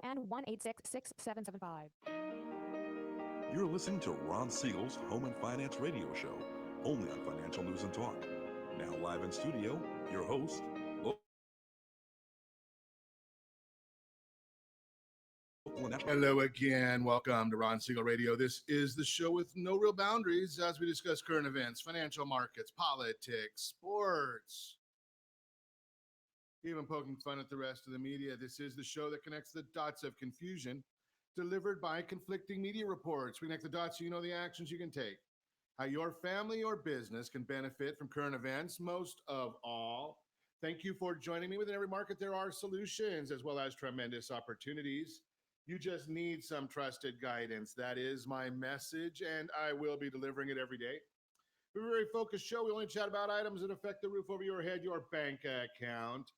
and 1-866-6775. You're listening to Ron Siegel's Home and Finance Radio Show, only on Financial News and Talk. Now live in studio, your host, local and national Hello again. Welcome to Ron Siegel Radio. This is the show with no real boundaries as we discuss current events, financial markets, politics, sports, even poking fun at the rest of the media. This is the show that connects the dots of confusion delivered by conflicting media reports. We connect the dots so you know the actions you can take, how your family or business can benefit from current events. Most of all, thank you for joining me. Within every market, there are solutions as well as tremendous opportunities. You just need some trusted guidance. That is my message, and I will be delivering it every day. We're a very focused show. We only chat about items that affect the roof over your head, your bank account,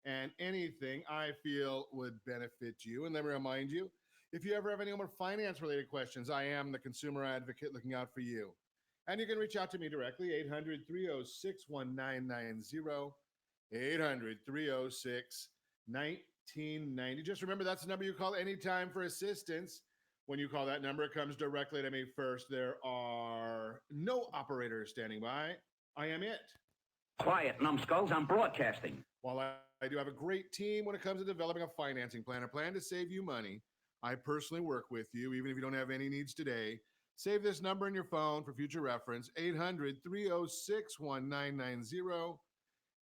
and anything I feel would benefit you. And let me remind you, if you ever have any more finance-related questions, I am the consumer advocate looking out for you. And you can reach out to me directly, 800-306-1990, 800-306-1990. Just remember, that's the number you call anytime for assistance. When you call that number, it comes directly to me first. There are no operators standing by. I am it. Quiet, numbskulls, I'm broadcasting. While I do have a great team when it comes to developing a financing plan, a plan to save you money, I personally work with you, even if you don't have any needs today. Save this number in your phone for future reference, 800-306-1990,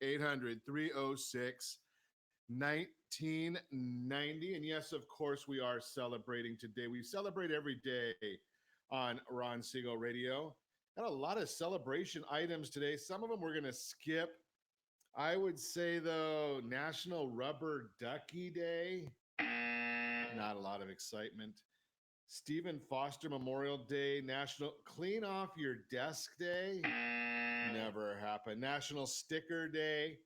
800-306-1990. And yes, of course, we are celebrating today. We celebrate every day on Ron Siegel Radio. Got a lot of celebration items today. Some of them we're going to skip. I would say, though, National Rubber Ducky Day. Not a lot of excitement. Stephen Foster Memorial Day, National Clean Off Your Desk Day. Never happened. National Sticker Day.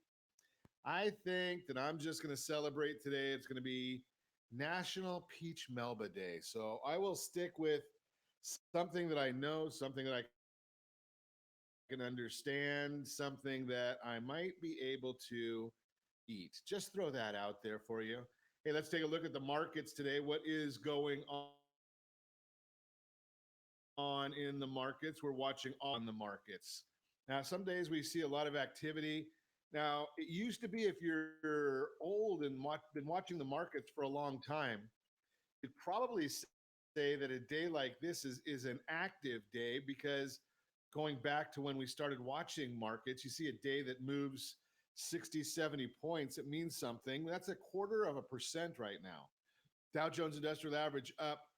I think that I'm just going to celebrate today. It's going to be National Peach Melba Day. So I will stick with something that I know, something that I can understand, something that I might be able to eat. Just throw that out there for you. Hey, let's take a look at the markets today. What is going on in the markets? We're watching all in the markets. Now, some days we see a lot of activity. Now, it used to be if you're old and been watching the markets for a long time, you'd probably say that a day like this is an active day, because going back to when we started watching markets, you see a day that moves 60, 70 points. It means something. That's 0.25% right now. Dow Jones Industrial Average up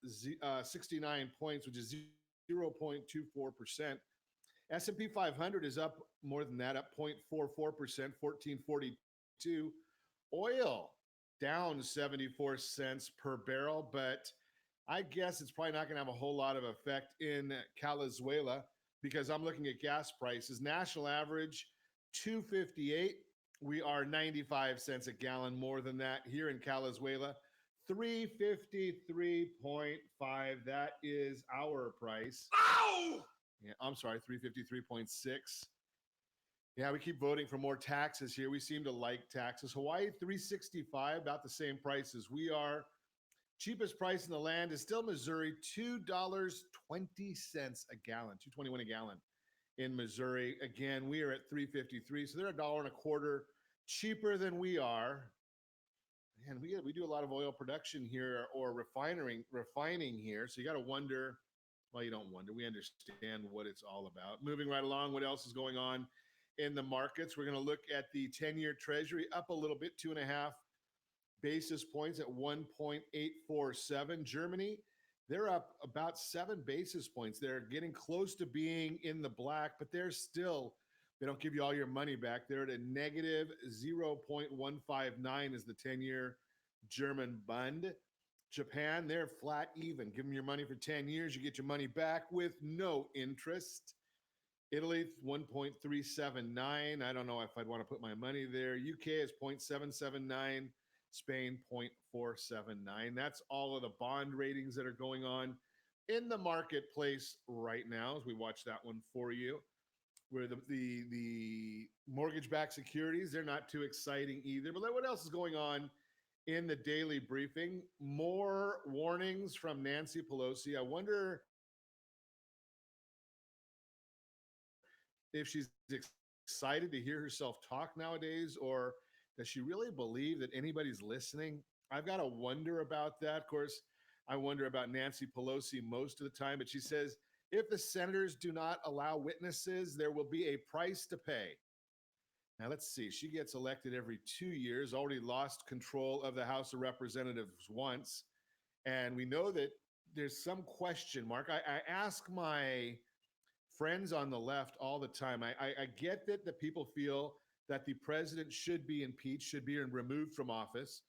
69 points, which is 0.24%. S&P 500 is up more than that, up 0.44%, 1442. Oil down 74 cents per barrel, but I guess it's probably not going to have a whole lot of effect in Venezuela, because I'm looking at gas prices. National average 258. We are 95 cents a gallon more than that here in Venezuela. 353.5. That is our price. Ow! Yeah, I'm sorry, 353.6. Yeah, we keep voting for more taxes here. We seem to like taxes. Hawaii, 365, about the same price as we are. Cheapest price in the land is still Missouri, $2.20 a gallon, $2.21 a gallon in Missouri. Again, we are at 353, so they're $1.25 cheaper than we are. And we do a lot of oil production here, or refining here. So you got to wonder. Well, you don't wonder. We understand what it's all about. Moving right along, what else is going on in the markets? We're going to look at the 10-year Treasury up a little bit, 2.5 basis points at 1.847. Germany, they're up about 7 basis points. They're getting close to being in the black, but they don't give you all your money back. They're at a negative 0.159 is the 10-year German Bund. Japan, they're flat even. Give them your money for 10 years. You get your money back with no interest. Italy, 1.379. I don't know if I'd want to put my money there. UK is 0.779. Spain, 0.479. That's all of the bond ratings that are going on in the marketplace right now, as we watch that one for you. Where the mortgage-backed securities, they're not too exciting either. But what else is going on in the daily briefing. More warnings from Nancy Pelosi. I wonder if she's excited to hear herself talk nowadays, or does she really believe that anybody's listening? I've got to wonder about that. Of course, I wonder about Nancy Pelosi most of the time, but she says if the senators do not allow witnesses, there will be a price to pay. Now, let's see. She gets elected every 2 years, already lost control of the House of Representatives once. And we know that there's some question mark. I ask my friends on the left all the time. I get that the people feel that the president should be impeached, should be removed from office.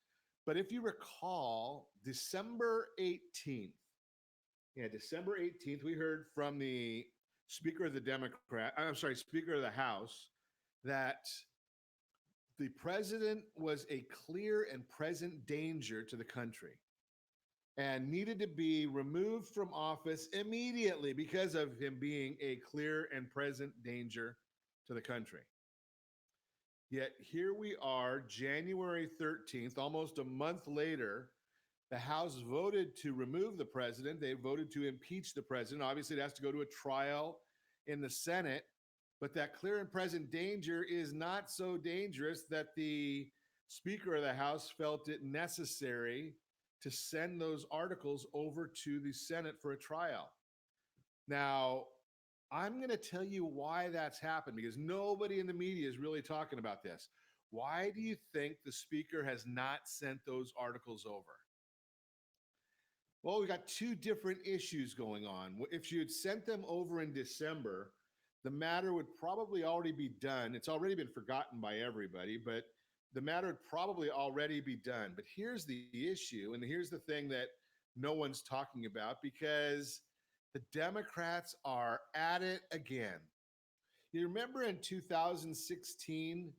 But if you recall, December 18th, December 18th, we heard from the Speaker of the Speaker of the House, that the president was a clear and present danger to the country and needed to be removed from office immediately because of him being a clear and present danger to the country. Yet here we are, January 13th, almost a month later, the House voted to remove the president. They voted to impeach the president. Obviously, it has to go to a trial in the Senate, but that clear and present danger is not so dangerous that the Speaker of the House felt it necessary to send those articles over to the Senate for a trial. Now, I'm going to tell you why that's happened, because nobody in the media is really talking about this. Why do you think the Speaker has not sent those articles over? Well, we got two different issues going on. If you had sent them over in December, the matter would probably already be done. It's already been forgotten by everybody, but the matter would probably already be done. But here's the issue, and here's the thing that no one's talking about, because the Democrats are at it again. You remember in 2016,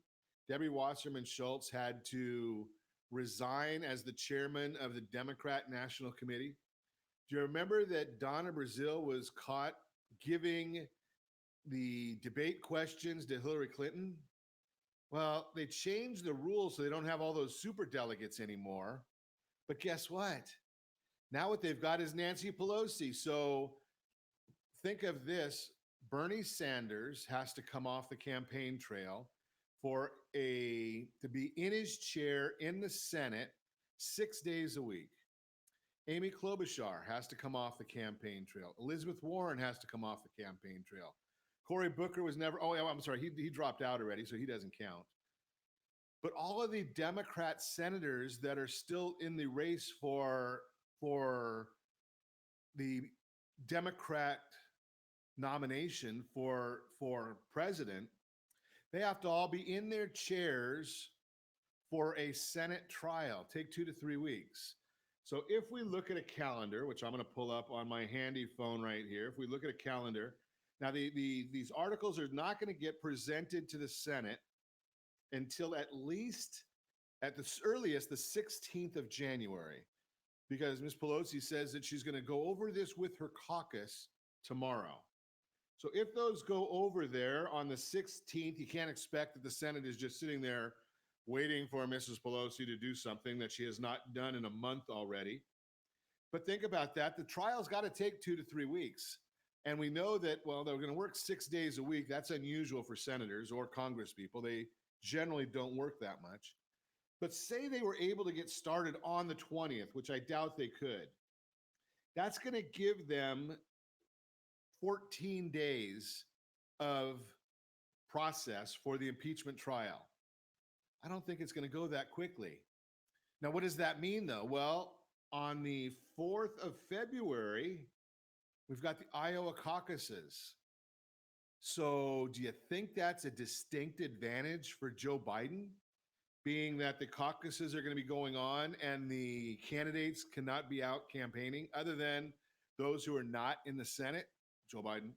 Debbie Wasserman Schultz had to resign as the chairman of the Democrat National Committee. Do you remember that Donna Brazile was caught giving the debate questions to Hillary Clinton? Well, they changed the rules so they don't have all those super delegates anymore. But guess what? Now what they've got is Nancy Pelosi. So think of this. Bernie Sanders has to come off the campaign trail to be in his chair in the Senate 6 days a week. Amy Klobuchar has to come off the campaign trail. Elizabeth Warren has to come off the campaign trail. Cory Booker was never, he dropped out already, so he doesn't count. But all of the Democrat senators that are still in the race for the Democrat nomination for president, they have to all be in their chairs for a Senate trial, take 2 to 3 weeks. So if we look at a calendar, which I'm going to pull up on my handy phone right here, if we look at a calendar, now these articles are not going to get presented to the Senate until at the earliest, the 16th of January, because Ms. Pelosi says that she's going to go over this with her caucus tomorrow. So if those go over there on the 16th, you can't expect that the Senate is just sitting there waiting for Mrs. Pelosi to do something that she has not done in a month already. But think about that. The trial's got to take 2 to 3 weeks. And we know that, well, they're going to work 6 days a week. That's unusual for senators or Congress people. They generally don't work that much. But say they were able to get started on the 20th, which I doubt they could. That's going to give them 14 days of process for the impeachment trial. I don't think it's going to go that quickly. Now, what does that mean, though? Well, on the 4th of February, we've got the Iowa caucuses. So do you think that's a distinct advantage for Joe Biden, being that the caucuses are going to be going on and the candidates cannot be out campaigning other than those who are not in the Senate? Joe Biden.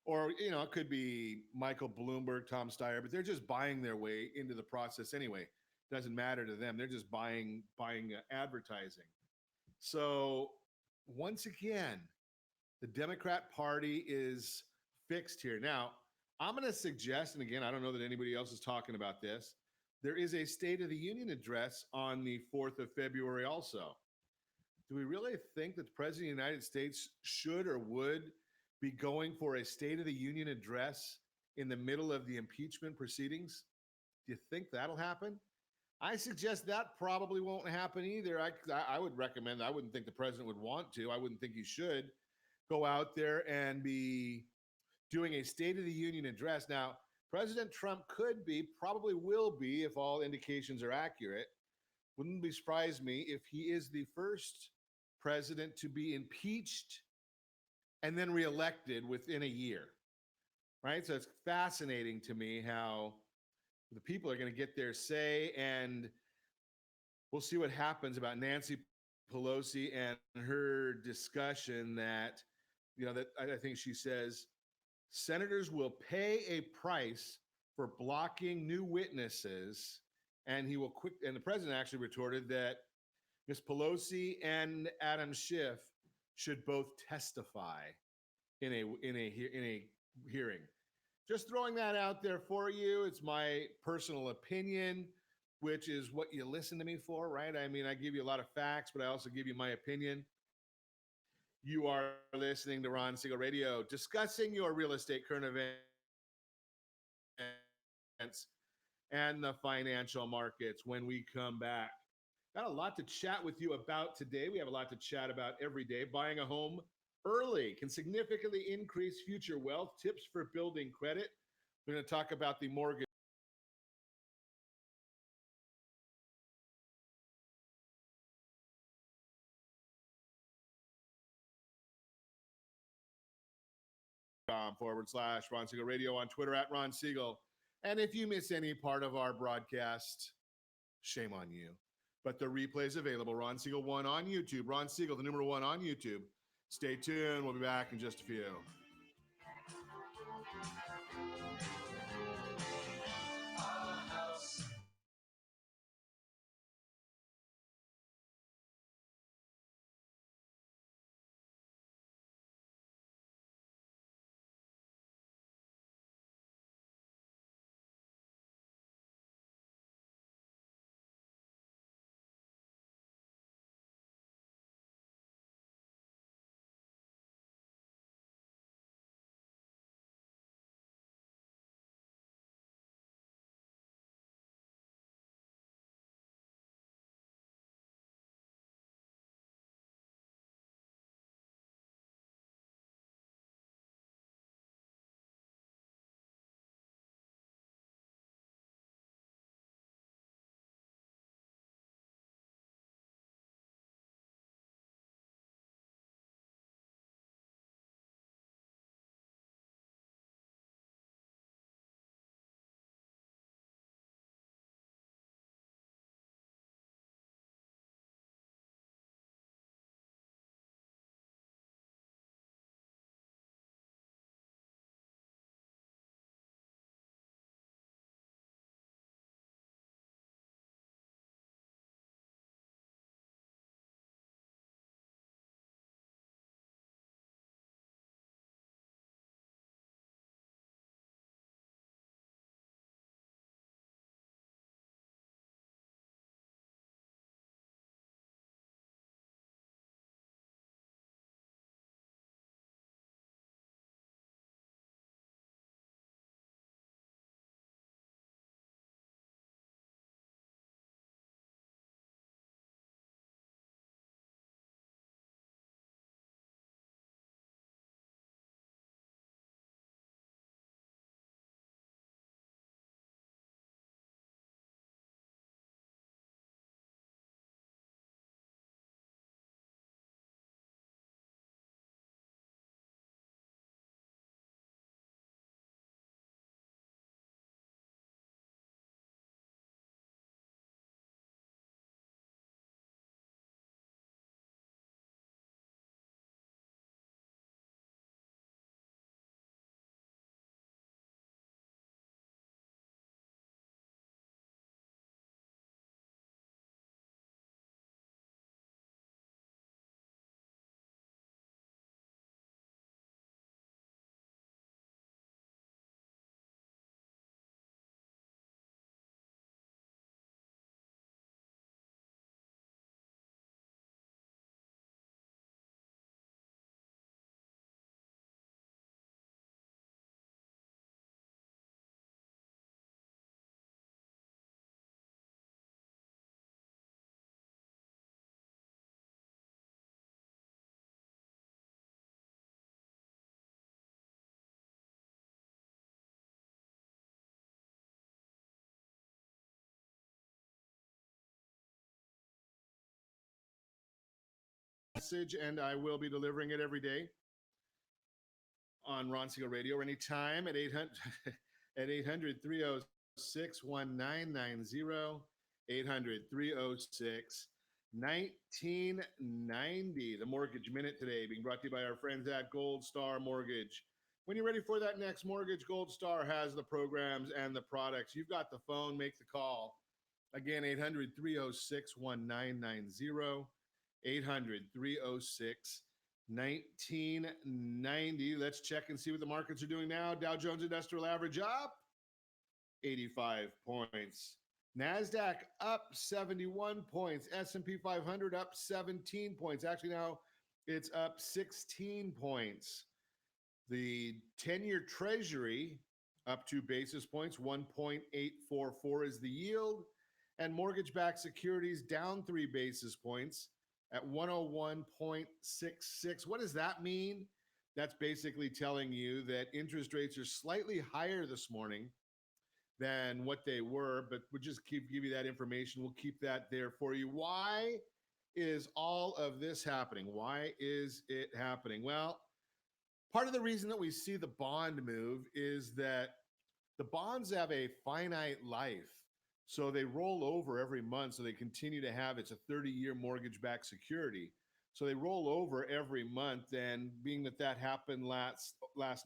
Or, it could be Michael Bloomberg, Tom Steyer, but they're just buying their way into the process anyway. Doesn't matter to them. They're just buying advertising. So once again, the Democrat Party is fixed here. Now, I'm going to suggest, and again, I don't know that anybody else is talking about this, there is a State of the Union address on the 4th of February also. Do we really think that the President of the United States should or would be going for a State of the Union address in the middle of the impeachment proceedings? Do you think that'll happen? I suggest that probably won't happen either. I would recommend, I wouldn't think the president would want to. I wouldn't think he should go out there and be doing a State of the Union address. Now, President Trump could be, probably will be, if all indications are accurate. Wouldn't be surprise me if he is the first president to be impeached and then reelected within a year, right? So it's fascinating to me how the people are going to get their say, and we'll see what happens about Nancy Pelosi and her discussion that, that I think she says senators will pay a price for blocking new witnesses, and he will and the president actually retorted that Ms. Pelosi and Adam Schiff should both testify in a hearing. Just throwing that out there for you. It's my personal opinion, which is what you listen to me for, right? I mean, I give you a lot of facts, but I also give you my opinion. You are listening to Ron Siegel Radio, discussing your real estate current events and the financial markets. When we come back, got a lot to chat with you about today. We have a lot to chat about every day. Buying a home early can significantly increase future wealth. Tips for building credit. We're going to talk about the mortgage /Ron Siegel Radio on Twitter @Ron Siegel. And if you miss any part of our broadcast, shame on you. But the replay is available. Ron Siegel 1 on YouTube. Ron Siegel, the number 1 on YouTube. Stay tuned. We'll be back in just a few. message, and I will be delivering it every day on Ron Siegel Radio or anytime at 800 at 800-306-1990, 800-306-1990. The Mortgage Minute today being brought to you by our friends at Gold Star Mortgage. When you're ready for that next mortgage, Gold Star has the programs and the products. You've got the phone, make the call. Again, 800-306-1990, 800-306-1990. Let's check and see what the markets are doing now. Dow Jones Industrial Average up 85 points. NASDAQ up 71 points. S&P 500 up 17 points. Actually, now it's up 16 points. The 10-year Treasury up 2 basis points. 1.844 is the yield. And mortgage-backed securities down 3 basis points at 101.66. What does that mean? That's basically telling you that interest rates are slightly higher this morning than what they were, but we'll just give you that information. We'll keep that there for you. Why is all of this happening? Why is it happening? Well, part of the reason that we see the bond move is that the bonds have a finite life. So they roll over every month. So they continue to have, it's a 30-year mortgage-backed security. So they roll over every month. And being that happened last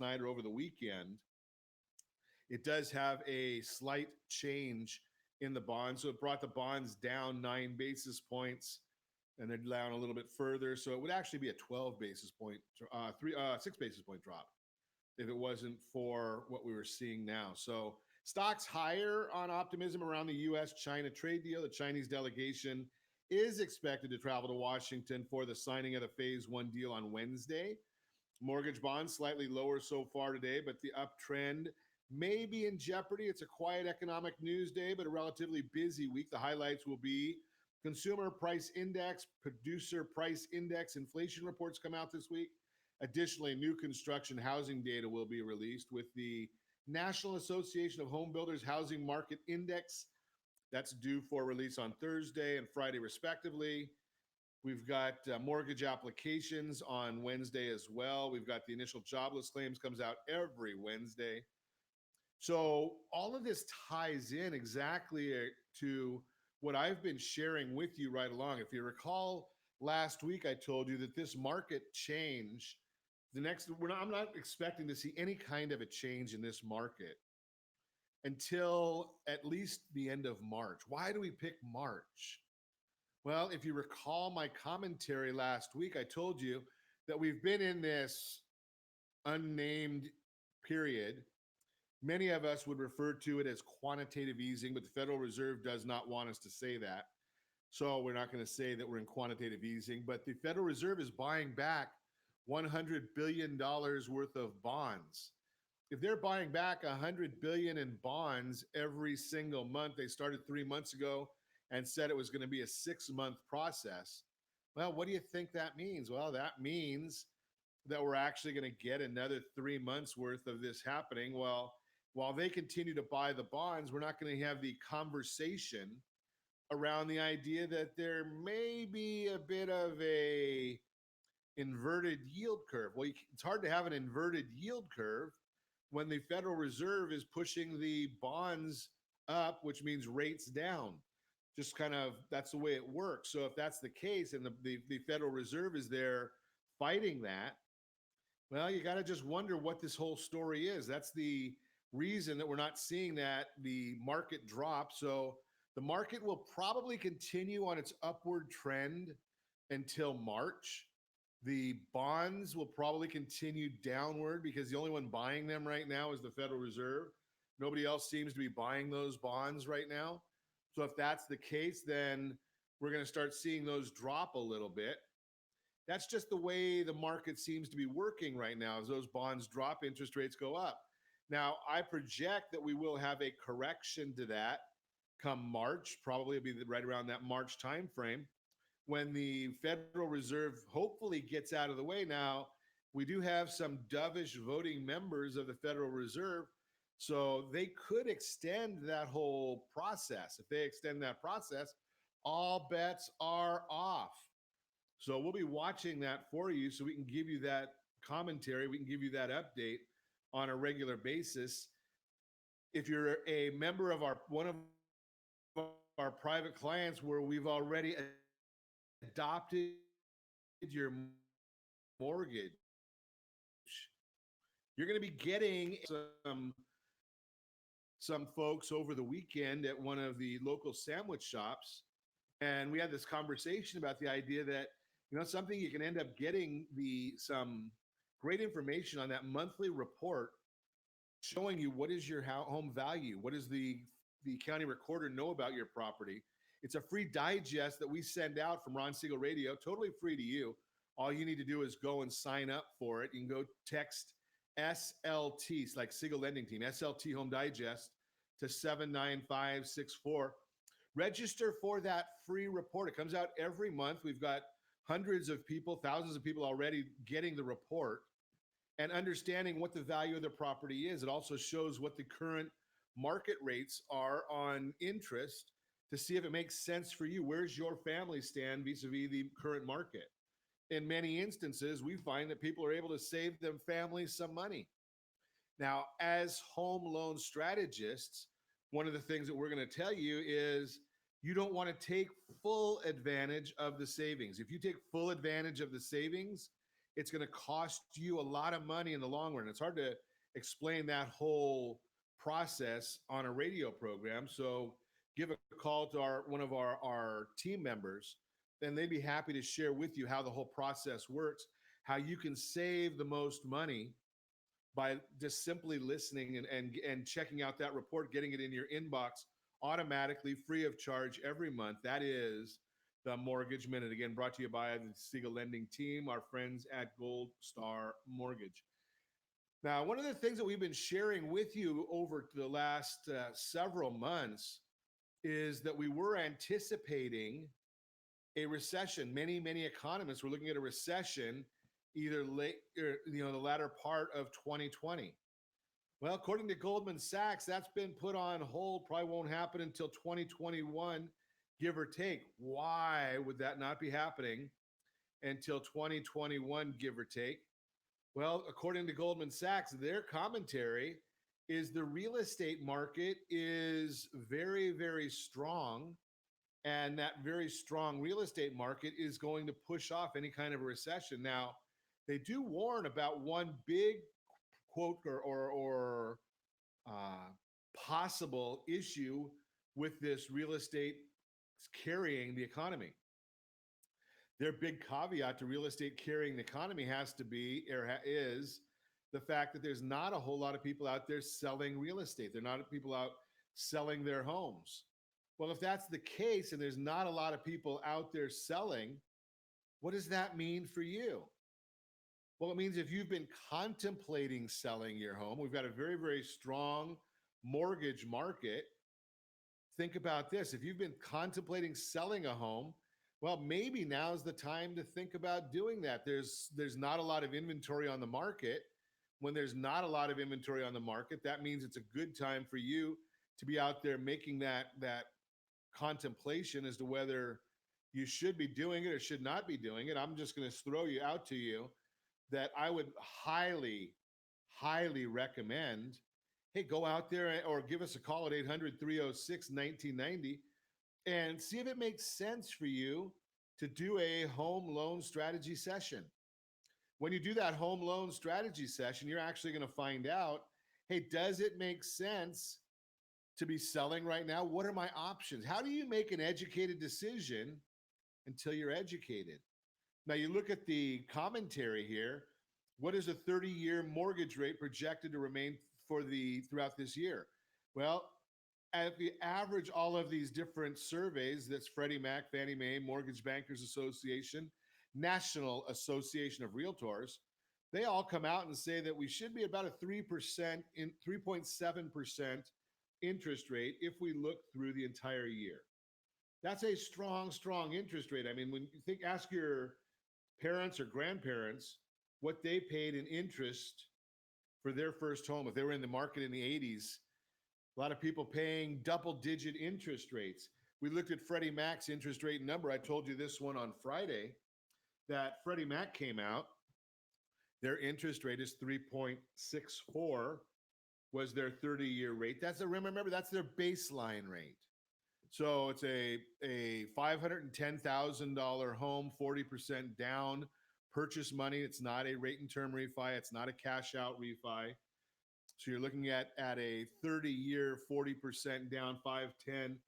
night or over the weekend, it does have a slight change in the bonds. So it brought the bonds down 9 basis points, and they're down a little bit further. So it would actually be a 6 basis point drop if it wasn't for what we were seeing now. So stocks higher on optimism around the U.S.-China trade deal. The Chinese delegation is expected to travel to Washington for the signing of the Phase 1 deal on Wednesday. Mortgage bonds slightly lower so far today, but the uptrend may be in jeopardy. It's a quiet economic news day, but a relatively busy week. The highlights will be consumer price index, producer price index, inflation reports come out this week. Additionally, new construction housing data will be released with the National Association of Home Builders Housing Market Index. That's due for release on Thursday and Friday, respectively. We've got mortgage applications on Wednesday as well. We've got the initial jobless claims comes out every Wednesday. So all of this ties in exactly to what I've been sharing with you right along. If you recall, last week I told you that this market change, I'm not expecting to see any kind of a change in this market until at least the end of March. Why do we pick March? Well, if you recall my commentary last week, I told you that we've been in this unnamed period. Many of us would refer to it as quantitative easing, but the Federal Reserve does not want us to say that. So we're not going to say that we're in quantitative easing, but the Federal Reserve is buying back $100 billion worth of bonds. If they're buying back $100 billion in bonds every single month, they started 3 months ago and said it was going to be a 6-month process. Well, what do you think that means? Well, that means that we're actually going to get another 3 months worth of this happening. Well, while they continue to buy the bonds, we're not going to have the conversation around the idea that there may be a bit of a inverted yield curve. Well, it's hard to have an inverted yield curve when the Federal Reserve is pushing the bonds up, which means rates down. Just kind of, that's the way it works. So if that's the case and the Federal Reserve is there fighting that, well, you got to just wonder what this whole story is. That's the reason that we're not seeing the market drop. So the market will probably continue on its upward trend until March. The bonds will probably continue downward because the only one buying them right now is the Federal Reserve. Nobody else seems to be buying those bonds right now. So if that's the case, then we're going to start seeing those drop a little bit. That's just the way the market seems to be working right now. As those bonds drop, interest rates go up. Now, I project that we will have a correction to that come March. Probably it'll be right around that March timeframe when the Federal Reserve hopefully gets out of the way. Now, we do have some dovish voting members of the Federal Reserve, so they could extend that whole process. If they extend that process, all bets are off. So we'll be watching that for you so we can give you that commentary, we can give you that update on a regular basis. If you're a member of one of our private clients where we've already adopted your mortgage, you're going to be getting some folks over the weekend at one of the local sandwich shops, and we had this conversation about the idea that something you can end up getting some great information on that monthly report showing you what is your home value, what does the county recorder know about your property. It's a free digest that we send out from Ron Siegel Radio, totally free to you. All you need to do is go and sign up for it. You can go text SLT, like Siegel Lending Team, SLT Home Digest to 79564. Register for that free report. It comes out every month. We've got hundreds of people, thousands of people already getting the report and understanding what the value of the property is. It also shows what the current market rates are on interest to see if it makes sense for you. Where's your family stand vis-a-vis the current market? In many instances, we find that people are able to save them families some money. Now, as home loan strategists, one of the things that we're going to tell you is you don't want to take full advantage of the savings. If you take full advantage of the savings, it's going to cost you a lot of money in the long run. It's hard to explain that whole process on a radio program. So give a call to one of our team members, and they'd be happy to share with you how the whole process works, how you can save the most money by just simply listening and checking out that report, getting it in your inbox automatically, free of charge every month. That is the Mortgage Minute. Again, brought to you by the Siegel Lending Team, our friends at Gold Star Mortgage. Now, one of the things that we've been sharing with you over the last several months is that we were anticipating a recession. Many economists were looking at a recession either late or the latter part of 2020. Well, according to Goldman Sachs, that's been put on hold. Probably won't happen until 2021, give or take. Why would that not be happening until 2021, give or take? Well, according to Goldman Sachs, their commentary is the real estate market is very, very strong. And that very strong real estate market is going to push off any kind of a recession. Now, they do warn about one big quote or possible issue with this real estate carrying the economy. Their big caveat to real estate carrying the economy is the fact that there's not a whole lot of people out there selling real estate. There are not people out selling their homes. Well, if that's the case and there's not a lot of people out there selling, what does that mean for you? Well, it means if you've been contemplating selling your home, we've got a very, very strong mortgage market. Think about this. If you've been contemplating selling a home, well, maybe now's the time to think about doing that. There's not a lot of inventory on the market. When there's not a lot of inventory on the market, that means it's a good time for you to be out there making that contemplation as to whether you should be doing it or should not be doing it. I'm just going to throw you out to you that I would highly, highly recommend, hey, go out there or give us a call at 800-306-1990 and see if it makes sense for you to do a home loan strategy session. When you do that home loan strategy session, you're actually going to find out, hey, does it make sense to be selling right now? What are my options? How do you make an educated decision until you're educated? Now, you look at the commentary here. What is a 30-year mortgage rate projected to remain throughout this year? Well, if you average all of these different surveys, that's Freddie Mac, Fannie Mae, Mortgage Bankers Association, National Association of Realtors, they all come out and say that we should be about a 3.7% interest rate if we look through the entire year. That's a strong, strong interest rate. I mean, when you ask your parents or grandparents what they paid in interest for their first home, if they were in the market in the 80s, a lot of people paying double-digit interest rates. We looked at Freddie Mac's interest rate number. I told you this one on Friday. that Freddie Mac came out, their interest rate is 3.64 was their 30-year rate. Remember, that's their baseline rate. So it's a $510,000 home, 40% down, purchase money. It's not a rate and term refi. It's not a cash out refi. So you're looking at a 30-year, 40% down, 510,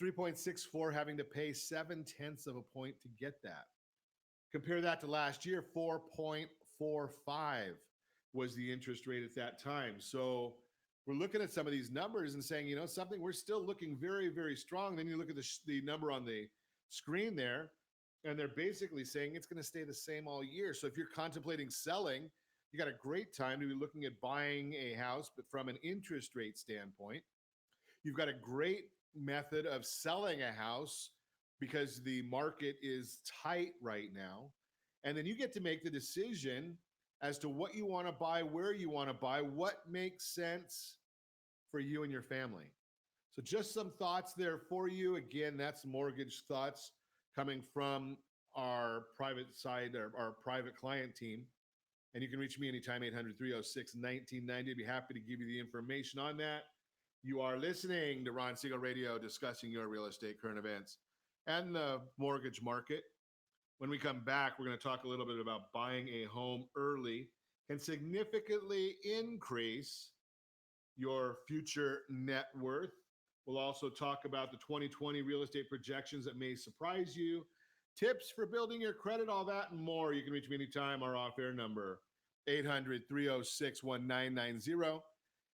3.64, having to pay 0.7 of a point to get that. Compare that to last year, 4.45 was the interest rate at that time. So we're looking at some of these numbers and saying, something, we're still looking very, very strong. Then you look at the number on the screen there, and they're basically saying it's going to stay the same all year. So if you're contemplating selling, you got a great time to be looking at buying a house, but from an interest rate standpoint, you've got a great method of selling a house because the market is tight right now. And then you get to make the decision as to what you want to buy, where you want to buy, what makes sense for you and your family. So just some thoughts there for you. Again, that's mortgage thoughts coming from our private side, our private client team. And you can reach me anytime, 800-306-1990. I'd be happy to give you the information on that. You are listening to Ron Siegel Radio, discussing your real estate current events and the mortgage market. When we come back, we're going to talk a little bit about buying a home early can significantly increase your future net worth. We'll also talk about the 2020 real estate projections that may surprise you, tips for building your credit, all that and more. You can reach me anytime. Our off-air number, 800-306-1990,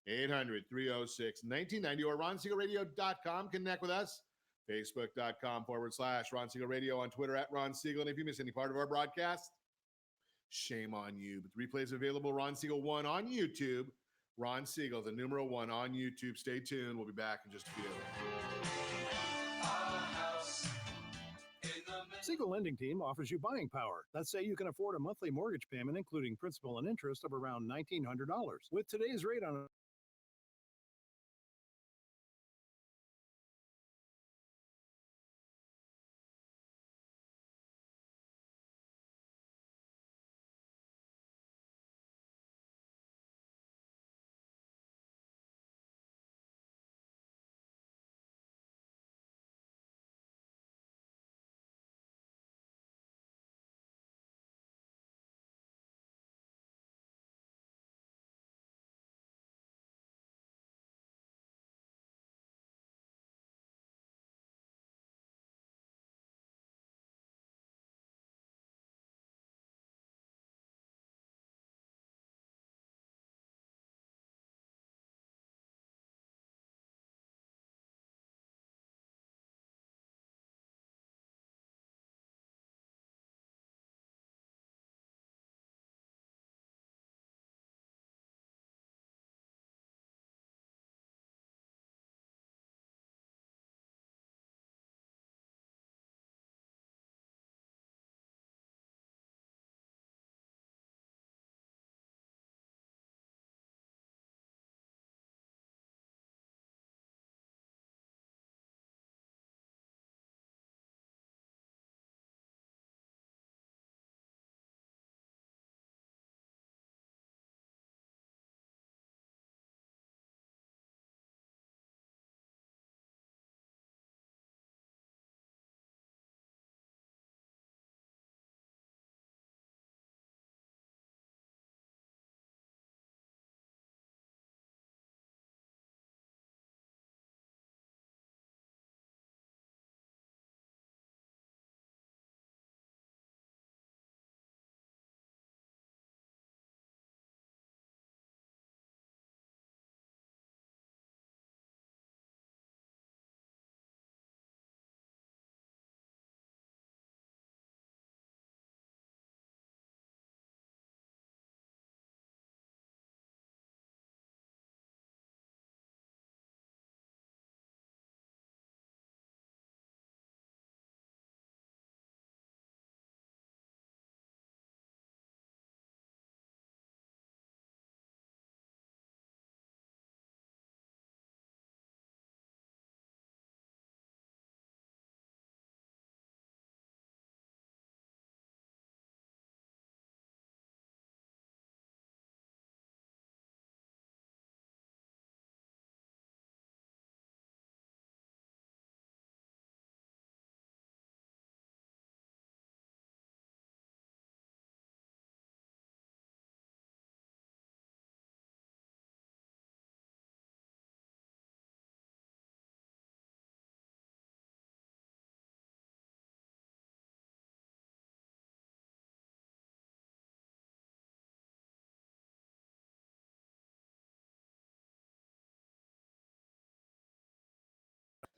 800-306-1990, or RonSiegelRadio.com. Connect with us. Facebook.com/Ron Siegel Radio, on Twitter @Ron Siegel. And if you miss any part of our broadcast, shame on you. But the replay is available, Ron Siegel 1 on YouTube. Ron Siegel, the numeral 1 on YouTube. Stay tuned. We'll be back in just a few. Siegel Lending Team offers you buying power. Let's say you can afford a monthly mortgage payment, including principal and interest, of around $1,900. With today's rate on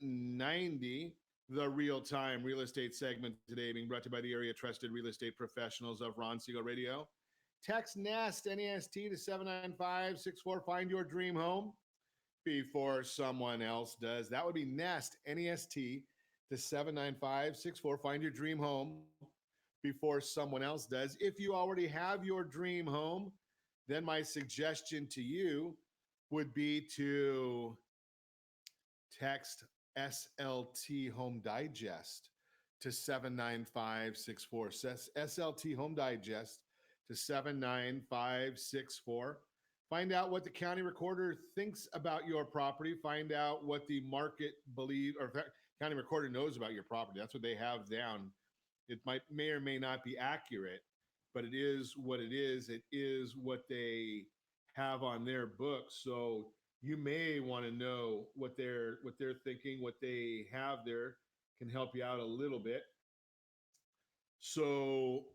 190, the real-time real estate segment today being brought to you by the area trusted real estate professionals of Ron Siegel Radio. Text NEST, N-E-S-T to 79564. Find your dream home before someone else does. That would be NEST, N-E-S-T to 79564. Find your dream home before someone else does. If you already have your dream home, then my suggestion to you would be to text SLT Home Digest to 79564. SLT Home Digest to 79564. Find out what the county recorder thinks about your property. Find out what the market believes, or county recorder knows about your property. That's what they have down. It may or may not be accurate, but it is what it is. It is what they have on their books. So you may want to know what they're thinking, what they have there can help you out a little bit. So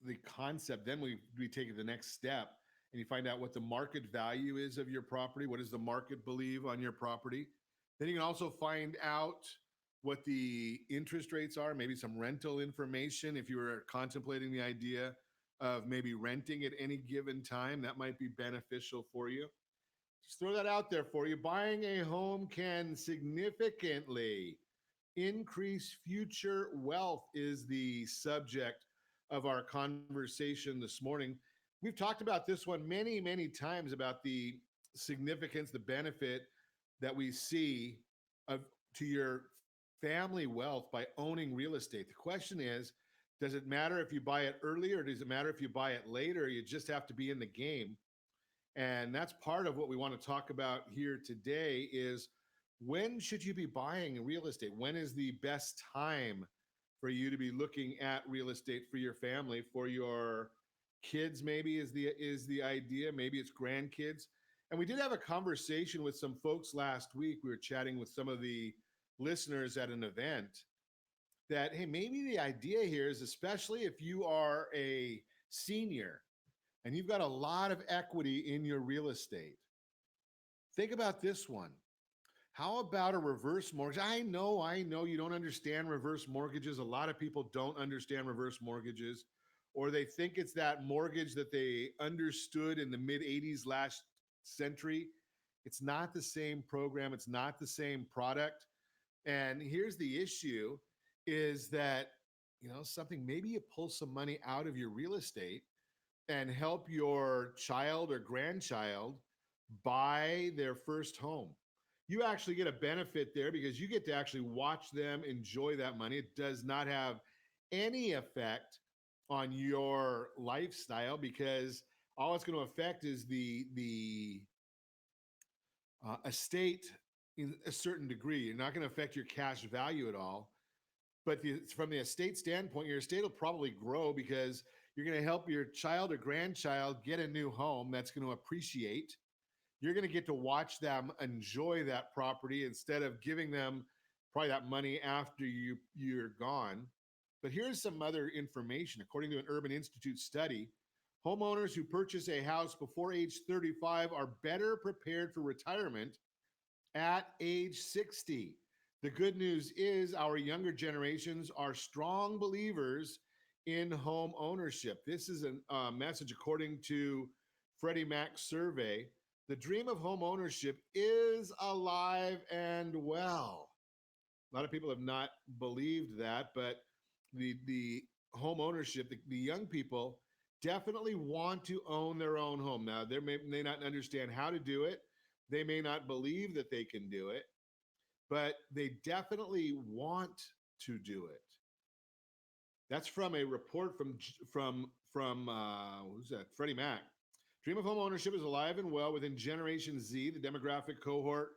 the concept, then we take it the next step, and you find out what the market value is of your property. What does the market believe on your property? Then you can also find out what the interest rates are, maybe some rental information. If you were contemplating the idea of maybe renting at any given time, that might be beneficial for you. Just throw that out there for you. Buying a home can significantly increase future wealth is the subject of our conversation this morning. We've talked about this one many, many times about the significance, the benefit that we see to your family wealth by owning real estate. The question is, does it matter if you buy it early or does it matter if you buy it later? You just have to be in the game. And that's part of what we want to talk about here today is, when should you be buying real estate? When is the best time for you to be looking at real estate for your family, for your kids? Maybe is the idea, maybe it's grandkids. And we did have a conversation with some folks last week. We were chatting with some of the listeners at an event that, hey, maybe the idea here is, especially if you are a senior and you've got a lot of equity in your real estate, think about this one. How about a reverse mortgage? I know you don't understand reverse mortgages. A lot of people don't understand reverse mortgages, or they think it's that mortgage that they understood in the mid 80s last century. It's not the same program. It's not the same product. And here's the issue is that, something, maybe you pull some money out of your real estate and help your child or grandchild buy their first home. You actually get a benefit there because you get to actually watch them enjoy that money. It does not have any effect on your lifestyle, because all it's going to affect is the estate in a certain degree. You're not going to affect your cash value at all. But from the estate standpoint, your estate will probably grow because you're going to help your child or grandchild get a new home that's going to appreciate. You're going to get to watch them enjoy that property instead of giving them probably that money after you're gone. But here's some other information. According to an Urban Institute study, homeowners who purchase a house before age 35 are better prepared for retirement at age 60. The good news is our younger generations are strong believers in home ownership. This is a message according to Freddie Mac's survey. The dream of home ownership is alive and well. A lot of people have not believed that, but the home ownership, the young people definitely want to own their own home. Now, they may not understand how to do it. They may not believe that they can do it, but they definitely want to do it. That's from a report from who's that? Freddie Mac. Dream of home ownership is alive and well within Generation Z, the demographic cohort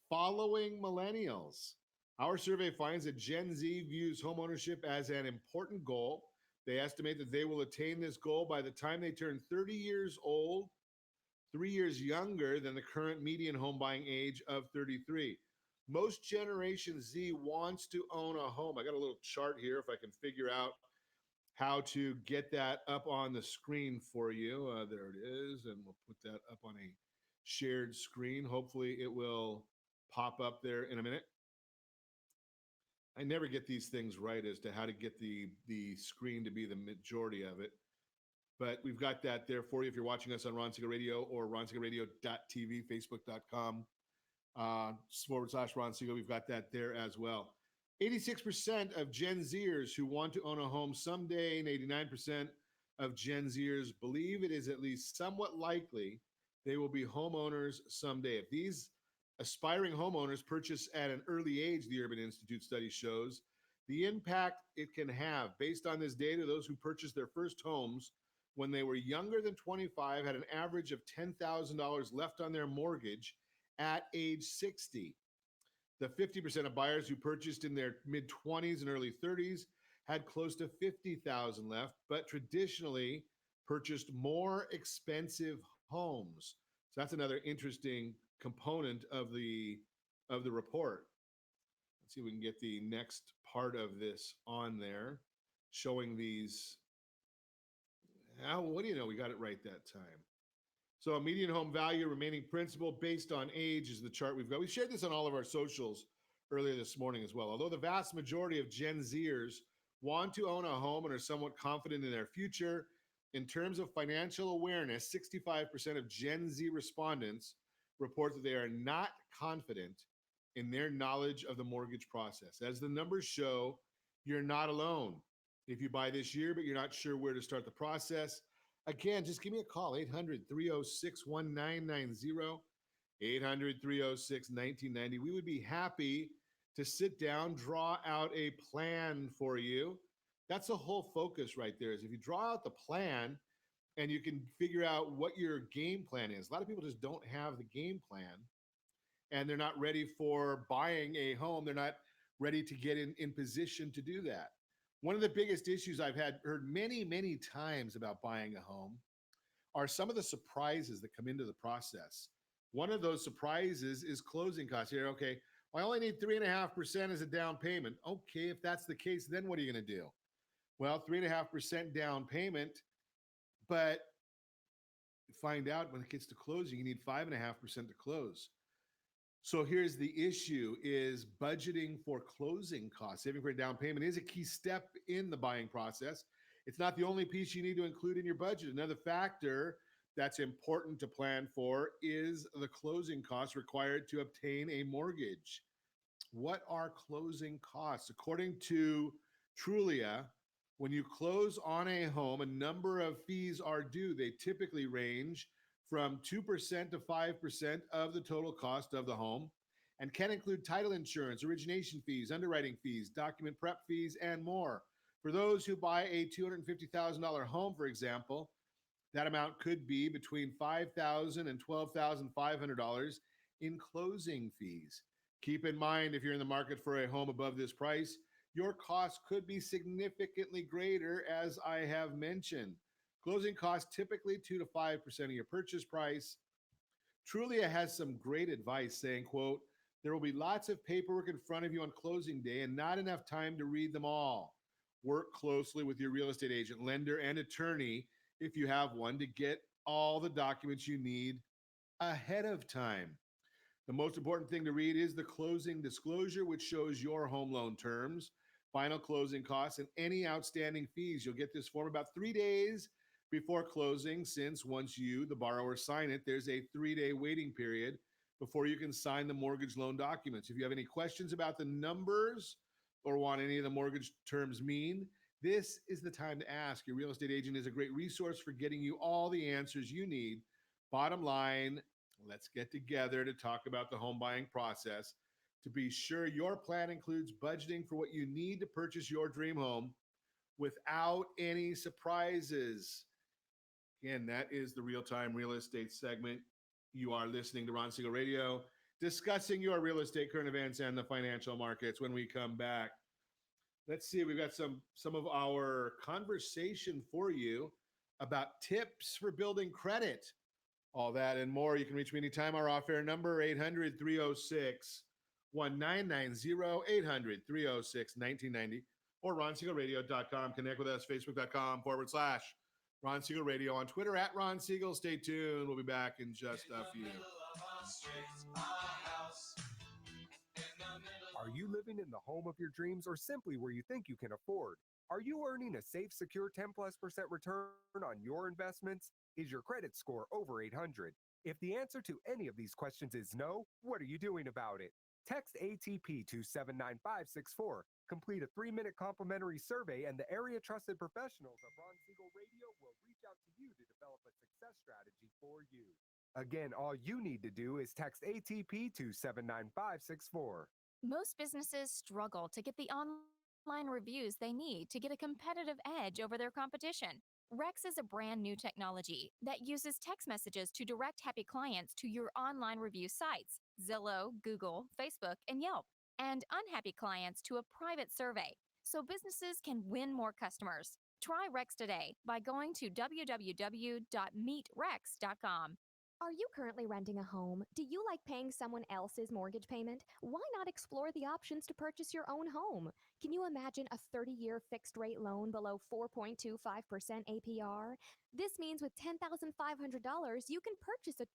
following millennials. Our survey finds that Gen Z views home ownership as an important goal. They estimate that they will attain this goal by the time they turn 30 years old, 3 years younger than the current median home buying age of 33. Most Generation Z wants to own a home. I got a little chart here if I can figure out how to get that up on the screen for you. There it is, and we'll put that up on a shared screen. Hopefully it will pop up there in a minute. I never get these things right as to how to get the screen to be the majority of it. But we've got that there for you if you're watching us on Ron Siegel Radio or ronsiegelradio.tv, facebook.com / Ron Siegel. We've got that there as well. 86% of Gen Zers who want to own a home someday, and 89% of Gen Zers believe it is at least somewhat likely they will be homeowners someday. If these aspiring homeowners purchase at an early age, the Urban Institute study shows, the impact it can have. Based on this data, those who purchased their first homes when they were younger than 25 had an average of $10,000 left on their mortgage at age 60. The 50% of buyers who purchased in their mid-20s and early 30s had close to $50,000 left, but traditionally purchased more expensive homes. So that's another interesting component of the report. Let's see if we can get the next part of this on there, showing these. What do you know? We got it right that time. So a median home value, remaining principal based on age is the chart we've got. We shared this on all of our socials earlier this morning as well. Although the vast majority of Gen Zers want to own a home and are somewhat confident in their future, in terms of financial awareness, 65% of Gen Z respondents report that they are not confident in their knowledge of the mortgage process. As the numbers show, you're not alone. If you buy this year, but you're not sure where to start the process, again, just give me a call, 800-306-1990, 800-306-1990. We would be happy to sit down, draw out a plan for you. That's the whole focus right there, is if you draw out the plan and you can figure out what your game plan is. A lot of people just don't have the game plan, and they're not ready for buying a home. They're not ready to get in position to do that. One of the biggest issues I've heard many, many times about buying a home are some of the surprises that come into the process. One of those surprises is closing costs. Here, okay, well, I only need 3.5% as a down payment. Okay, if that's the case, then what are you going to do? Well, 3.5% down payment, but find out when it gets to closing, you need 5.5% to close. So here's the issue: is budgeting for closing costs. Saving for a down payment is a key step in the buying process. It's not the only piece you need to include in your budget. Another factor that's important to plan for is the closing costs required to obtain a mortgage. What are closing costs? According to Trulia, when you close on a home, a number of fees are due. They typically range from 2% to 5% of the total cost of the home, and can include title insurance, origination fees, underwriting fees, document prep fees, and more. For those who buy a $250,000 home, for example, that amount could be between $5,000 and $12,500 in closing fees. Keep in mind, if you're in the market for a home above this price, your costs could be significantly greater, as I have mentioned. Closing costs typically 2 to 5% of your purchase price. Trulia has some great advice saying, quote, there will be lots of paperwork in front of you on closing day and not enough time to read them all. Work closely with your real estate agent, lender, and attorney, if you have one, to get all the documents you need ahead of time. The most important thing to read is the closing disclosure, which shows your home loan terms, final closing costs, and any outstanding fees. You'll get this form about 3 days before closing, since once you, the borrower, sign it, there's a 3-day waiting period before you can sign the mortgage loan documents. If you have any questions about the numbers or want any of the mortgage terms mean, this is the time to ask. Your real estate agent is a great resource for getting you all the answers you need. Bottom line, let's get together to talk about the home buying process to be sure your plan includes budgeting for what you need to purchase your dream home without any surprises. Again, that is the real-time real estate segment. You are listening to Ron Siegel Radio, discussing your real estate current events and the financial markets. When we come back, let's see, we've got some of our conversation for you about tips for building credit. All that and more. You can reach me anytime. Our off-air number, 800-306-1990, 800-306-1990, or ronsiegelradio.com. Connect with us, facebook.com/Ron Siegel Radio, on Twitter @Ron Siegel. Stay tuned. We'll be back in just a few. Are Are you living in the home of your dreams or simply where you think you can afford? Are you earning a safe, secure 10+% return on your investments? Is your credit score over 800? If the answer to any of these questions is no, what are you doing about it? Text ATP to 79564. Complete a 3-minute complimentary survey, and the area trusted professionals of Ron Siegel Radio will reach out to you to develop a success strategy for you. Again, all you need to do is text ATP to 79564. Most businesses struggle to get the online reviews they need to get a competitive edge over their competition. Rex is a brand new technology that uses text messages to direct happy clients to your online review sites, Zillow, Google, Facebook, and Yelp, and unhappy clients to a private survey, so businesses can win more customers. Try Rex today by going to www.meetrex.com. Are you currently renting a home? Do you like paying someone else's mortgage payment? Why not explore the options to purchase your own home? Can you imagine a 30-year fixed-rate loan below 4.25% APR? This means with $10,500, you can purchase a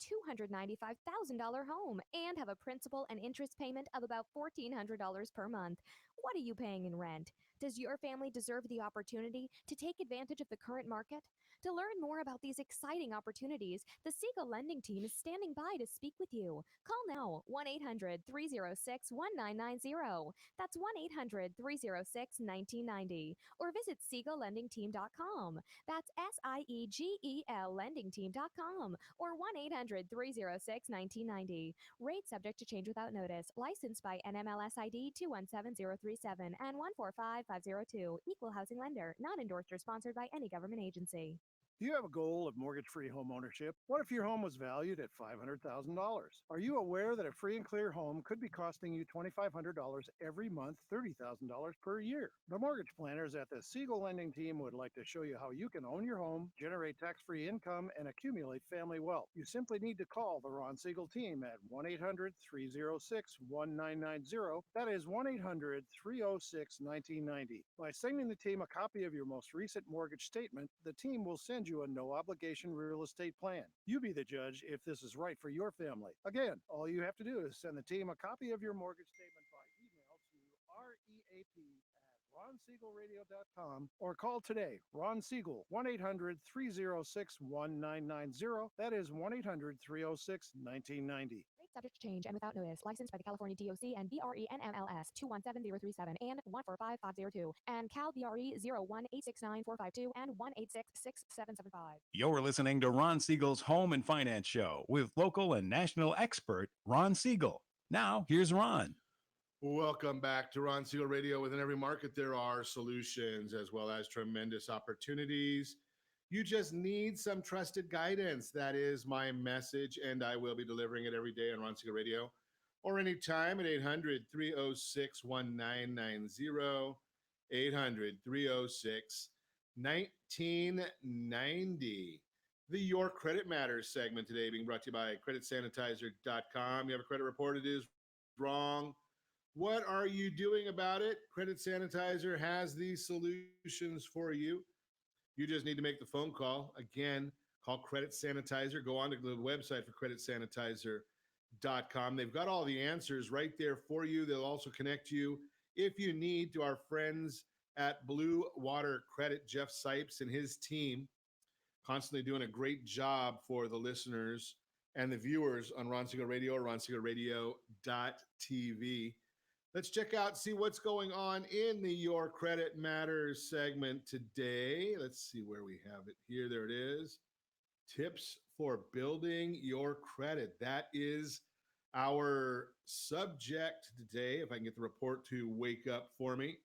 $295,000 home and have a principal and interest payment of about $1,400 per month. What are you paying in rent? Does your family deserve the opportunity to take advantage of the current market? To learn more about these exciting opportunities, the Siegel Lending Team is standing by to speak with you. Call now, 1-800-306-1990. That's 1-800-306-1990. Or visit SiegelLendingTeam.com. That's SIEGEL LendingTeam.com. Or 1-800-306-1990. Rate subject to change without notice. Licensed by NMLS ID 217037 and 145502. Equal housing lender. Not endorsed or sponsored by any government agency. Do you have a goal of mortgage-free home ownership? What if your home was valued at $500,000? Are you aware that a free and clear home could be costing you $2,500 every month, $30,000 per year? The mortgage planners at the Siegel Lending Team would like to show you how you can own your home, generate tax-free income, and accumulate family wealth. You simply need to call the Ron Siegel team at 1-800-306-1990. That is 1-800-306-1990. By sending the team a copy of your most recent mortgage statement, the team will send you a no-obligation real estate plan. You be the judge if this is right for your family. Again, all you have to do is send the team a copy of your mortgage statement by email to reap@ronsiegelradio.com or call today. Ron Siegel, 1-800-306-1990. That is 1-800-306-1990. Rate subject to change and without notice. Licensed by the California DOC and BRE NMLS 217037 and 145502 and Cal BRE 01869452 and 1866775. You're listening to Ron Siegel's Home and Finance Show with local and national expert Ron Siegel. Now, here's Ron. Welcome back to Ron Siegel Radio. Within every market, there are solutions as well as tremendous opportunities. You just need some trusted guidance. That is my message, and I will be delivering it every day on Ron Siegel Radio or anytime at 800-306-1990, 800-306-1990. The Your Credit Matters segment today being brought to you by creditsanitizer.com. You have a credit report, it is wrong. What are you doing about it? Credit Sanitizer has these solutions for you. You just need to make the phone call. Again, call Credit Sanitizer. Go on to the website for creditsanitizer.com. They've got all the answers right there for you. They'll also connect you, if you need, to our friends at Blue Water Credit. Jeff Sipes and his team constantly doing a great job for the listeners and the viewers on Ron Siegel Radio or ronsiegelradio.tv. Let's check out, see what's going on in the Your Credit Matters segment today. Let's see where we have it here. There it is. Tips for building your credit. That is our subject today. If I can get the report to wake up for me.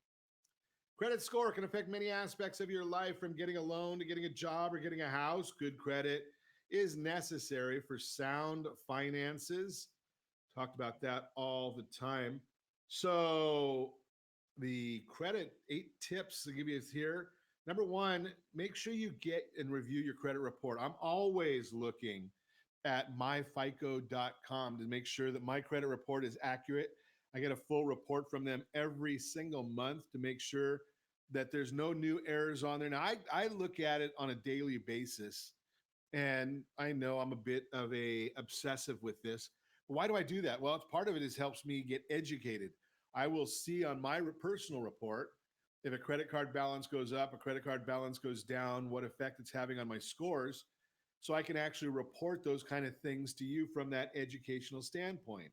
Credit score can affect many aspects of your life, from getting a loan to getting a job or getting a house. Good credit is necessary for sound finances. Talked about that all the time. So the credit 8 tips to give you here. Number 1, make sure you get and review your credit report. I'm always looking at myfico.com to make sure that my credit report is accurate. I get a full report from them every single month to make sure that there's no new errors on there. Now, I look at it on a daily basis, and I know I'm a bit of a obsessive with this. Why do I do that? Well, it's part of it is helps me get educated. I will see on my personal report if a credit card balance goes up, a credit card balance goes down, what effect it's having on my scores. So I can actually report those kind of things to you from that educational standpoint.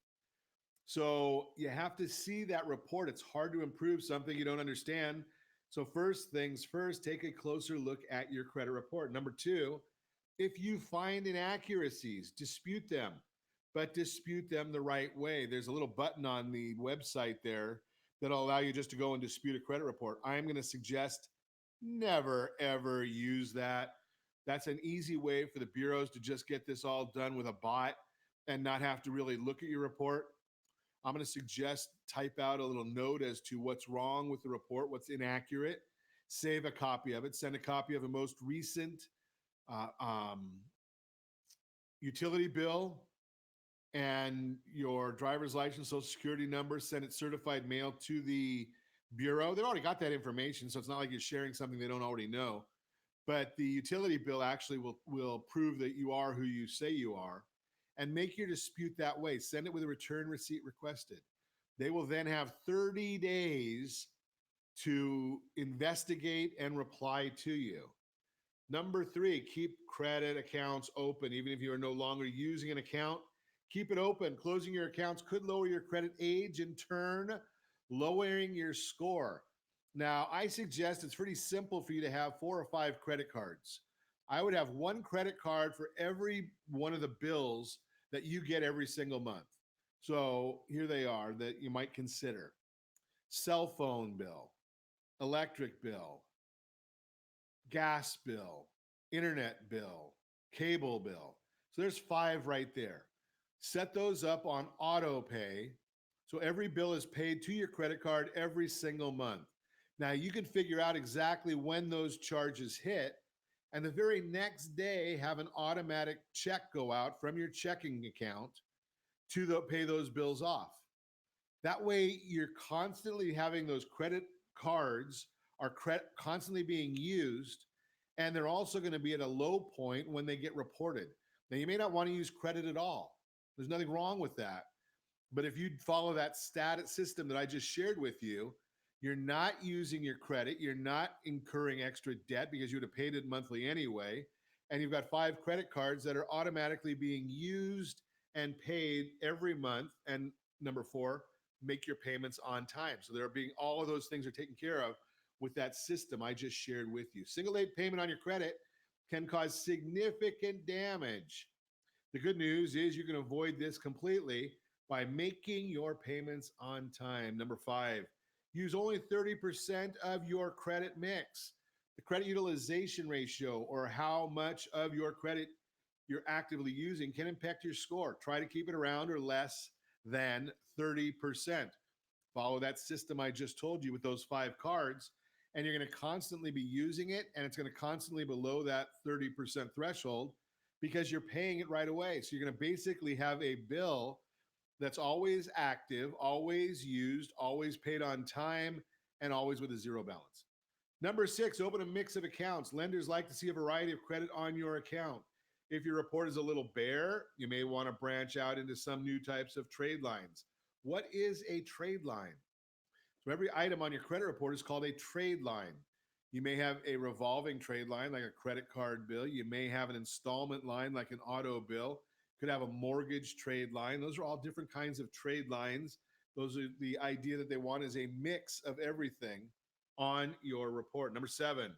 So you have to see that report. It's hard to improve something you don't understand. So, first things first, take a closer look at your credit report. Number two, if you find inaccuracies, dispute them, but dispute them the right way. There's a little button on the website there that'll allow you just to go and dispute a credit report. I'm going to suggest never, ever use that. That's an easy way for the bureaus to just get this all done with a bot and not have to really look at your report. I'm going to suggest type out a little note as to what's wrong with the report, what's inaccurate. Save a copy of it. Send a copy of a most recent uh, um, utility bill and your driver's license, social security number. Send it certified mail to the bureau. They've already got that information, so it's not like you're sharing something they don't already know. But the utility bill actually will prove that you are who you say you are, and make your dispute that way. Send it with a return receipt requested. They will then have 30 days to investigate and reply to you. Number three, keep credit accounts open. Even if you are no longer using an account, keep it open. Closing your accounts could lower your credit age, in turn, lowering your score. Now, I suggest it's pretty simple for you to have 4 or 5 credit cards. I would have one credit card for every one of the bills that you get every single month. So here they are that you might consider: cell phone bill, electric bill, gas bill, internet bill, cable bill. So there's 5 right there. Set those up on auto pay. So every bill is paid to your credit card every single month. Now you can figure out exactly when those charges hit, and the very next day have an automatic check go out from your checking account to pay those bills off. That way you're constantly having those credit cards are constantly being used, and they're also going to be at a low point when they get reported. Now you may not want to use credit at all. There's nothing wrong with that. But if you follow that status system that I just shared with you, you're not using your credit. You're not incurring extra debt because you would have paid it monthly anyway. And you've got 5 credit cards that are automatically being used and paid every month. And number 4, make your payments on time. So all of those things are taken care of with that system I just shared with you. Single late payment on your credit can cause significant damage. The good news is you can avoid this completely by making your payments on time. Number 5, use only 30% of your credit mix. The credit utilization ratio, or how much of your credit you're actively using, can impact your score. Try to keep it around or less than 30%. Follow that system I just told you with those 5 cards, and you're going to constantly be using it, and it's going to constantly below that 30% threshold because you're paying it right away. So you're going to basically have a bill that's always active, always used, always paid on time, and always with a zero balance. Number 6, open a mix of accounts. Lenders like to see a variety of credit on your account. If your report is a little bare, you may want to branch out into some new types of trade lines. What is a trade line? So every item on your credit report is called a trade line. You may have a revolving trade line like a credit card bill. You may have an installment line like an auto bill. Could have a mortgage trade line. Those are all different kinds of trade lines. Those are the idea that they want is a mix of everything on your report. Number 7,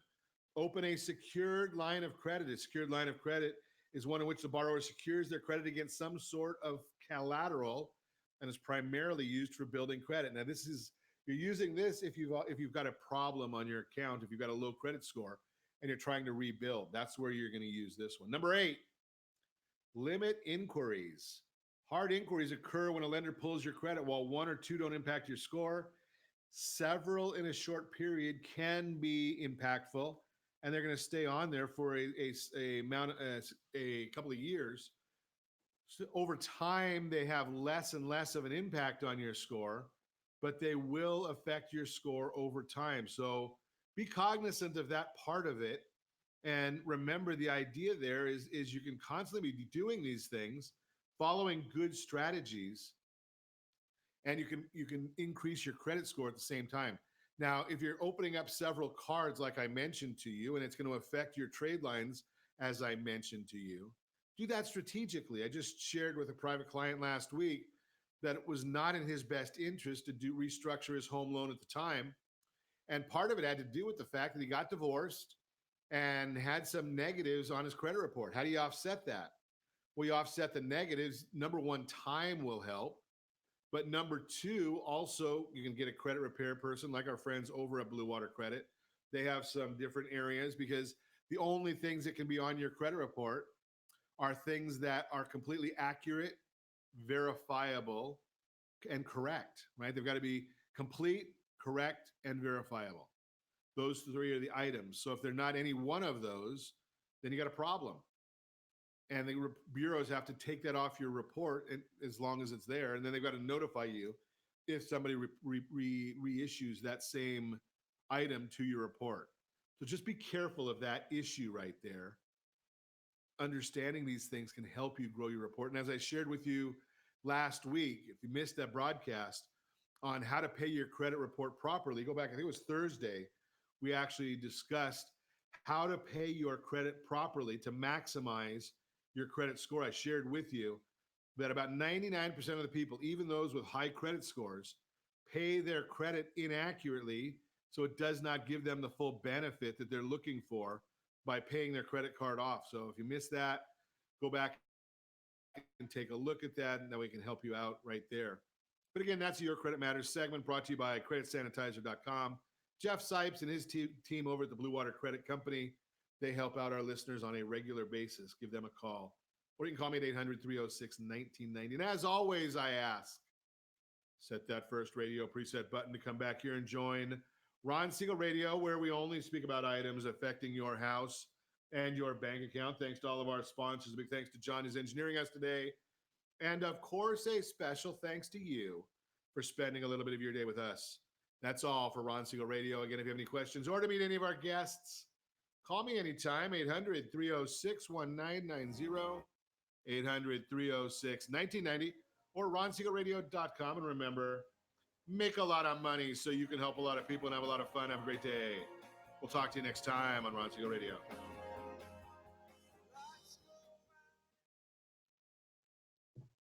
open a secured line of credit. A secured line of credit is one in which the borrower secures their credit against some sort of collateral and is primarily used for building credit. Now, you're using this if you've got a problem on your account, if you've got a low credit score and you're trying to rebuild. That's where you're going to use this one. Number 8, limit inquiries. Hard inquiries occur when a lender pulls your credit. While 1 or 2 don't impact your score, several in a short period can be impactful, and they're going to stay on there for a couple of years. So over time, they have less and less of an impact on your score, but they will affect your score over time. So be cognizant of that part of it. And remember, the idea there is you can constantly be doing these things, following good strategies, and you can increase your credit score at the same time. Now, if you're opening up several cards, like I mentioned to you, and it's going to affect your trade lines, as I mentioned to you, do that strategically. I just shared with a private client last week that it was not in his best interest to restructure his home loan at the time. And part of it had to do with the fact that he got divorced and had some negatives on his credit report. How do you offset that? Well, you offset the negatives. Number one, time will help. But number two, also, you can get a credit repair person like our friends over at Blue Water Credit. They have some different areas, because the only things that can be on your credit report are things that are completely accurate, verifiable, and correct, right? They've got to be complete, correct, and verifiable. Those three are the items. So if they're not any one of those, then you got a problem. And the bureaus have to take that off your report as long as it's there. And then they've got to notify you if somebody reissues that same item to your report. So just be careful of that issue right there. Understanding these things can help you grow your report. And as I shared with you last week, if you missed that broadcast on how to pay your credit report properly, go back, I think it was Thursday, we actually discussed how to pay your credit properly to maximize your credit score. I shared with you that about 99% of the people, even those with high credit scores, pay their credit inaccurately, so it does not give them the full benefit that they're looking for by paying their credit card off. So if you missed that, go back and take a look at that, and then we can help you out right there. But again, that's Your Credit Matters segment, brought to you by creditsanitizer.com. Jeff Sipes and his team over at the Blue Water Credit Company, they help out our listeners on a regular basis. Give them a call. Or you can call me at 800-306-1990. And as always, I ask, set that first radio preset button to come back here and join Ron Siegel Radio, where we only speak about items affecting your house and your bank account. Thanks to all of our sponsors. A big thanks to John, who's engineering us today. And of course, a special thanks to you for spending a little bit of your day with us. That's all for Ron Siegel Radio. Again, if you have any questions or to meet any of our guests, call me anytime, 800-306-1990, 800-306-1990, or ronsiegelradio.com. And remember, make a lot of money so you can help a lot of people and have a lot of fun. Have a great day. We'll talk to you next time on Ron Siegel Radio.